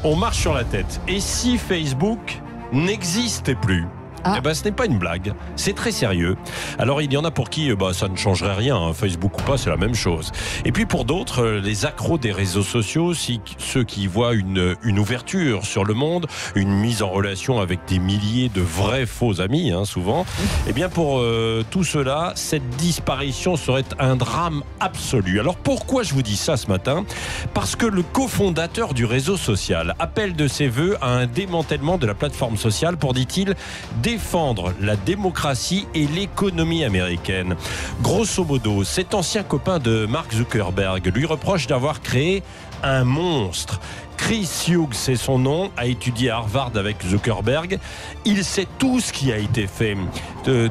On marche sur la tête. Et si Facebook n'existait plus ? Eh ben, ce n'est pas une blague, c'est très sérieux. Alors il y en a pour qui ça ne changerait rien, hein. Facebook ou pas, c'est la même chose. Et puis pour d'autres, les accros des réseaux sociaux, ceux qui voient une ouverture sur le monde, une mise en relation avec des milliers de vrais faux amis, hein, souvent, eh bien pour tout cela, cette disparition serait un drame absolu. Alors pourquoi je vous dis ça ce matin ? Parce que le cofondateur du réseau social appelle de ses voeux à un démantèlement de la plateforme sociale pour, dit-il, défendre la démocratie et l'économie américaine. Grosso modo, cet ancien copain de Mark Zuckerberg lui reproche d'avoir créé un monstre. Chris Hughes, c'est son nom, a étudié à Harvard avec Zuckerberg. Il sait tout ce qui a été fait,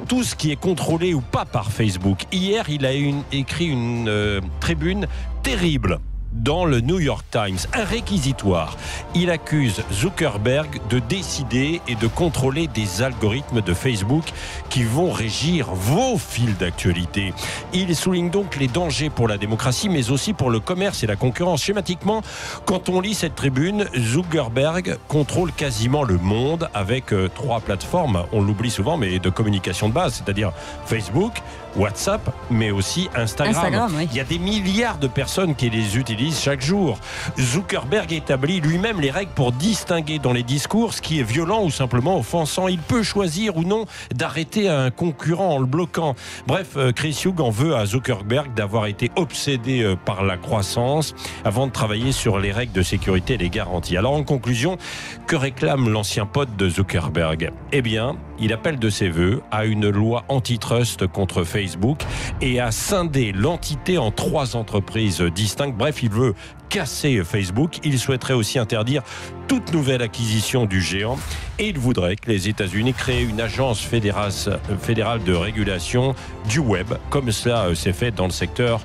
tout ce qui est contrôlé ou pas par Facebook. Hier, il a écrit une tribune terrible dans le New York Times, un réquisitoire. Il accuse Zuckerberg de décider et de contrôler des algorithmes de Facebook qui vont régir vos fils d'actualité. Il souligne donc les dangers pour la démocratie, mais aussi pour le commerce et la concurrence. Schématiquement, quand on lit cette tribune, Zuckerberg contrôle quasiment le monde avec 3 plateformes, on l'oublie souvent, mais de communication de base, c'est-à-dire Facebook, WhatsApp, mais aussi Instagram. Oui. Il y a des milliards de personnes qui les utilisent chaque jour. Zuckerberg établit lui-même les règles pour distinguer dans les discours ce qui est violent ou simplement offensant. Il peut choisir ou non d'arrêter un concurrent en le bloquant. Bref, Chris Hughes en veut à Zuckerberg d'avoir été obsédé par la croissance avant de travailler sur les règles de sécurité et les garanties. Alors en conclusion, que réclame l'ancien pote de Zuckerberg ? Eh bien, il appelle de ses voeux à une loi antitrust contre Facebook et à scinder l'entité en 3 entreprises distinctes. Bref, il veut casser Facebook. Il souhaiterait aussi interdire toute nouvelle acquisition du géant et il voudrait que les États-Unis créent une agence fédérale de régulation du web, comme cela s'est fait dans le secteur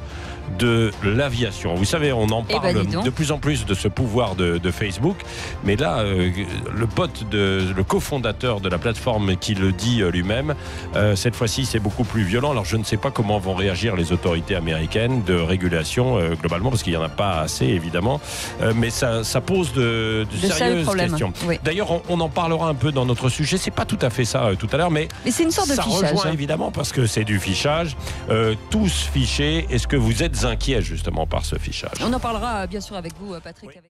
de l'aviation. Vous savez, on en parle de plus en plus de ce pouvoir de Facebook, mais là, le cofondateur de la plateforme qui le dit lui-même, cette fois-ci, c'est beaucoup plus violent. Alors, je ne sais pas comment vont réagir les autorités américaines de régulation globalement, parce qu'il n'y en a pas assez, évidemment, mais ça pose de sérieuses questions. Oui. D'ailleurs, on en parlera un peu dans notre sujet. C'est pas tout à fait ça tout à l'heure, mais c'est une sorte de fichage. Ça rejoint évidemment parce que c'est du fichage. Tous fichés. Est-ce que vous êtes inquiet justement par ce fichage ? On en parlera bien sûr avec vous, Patrick. Oui.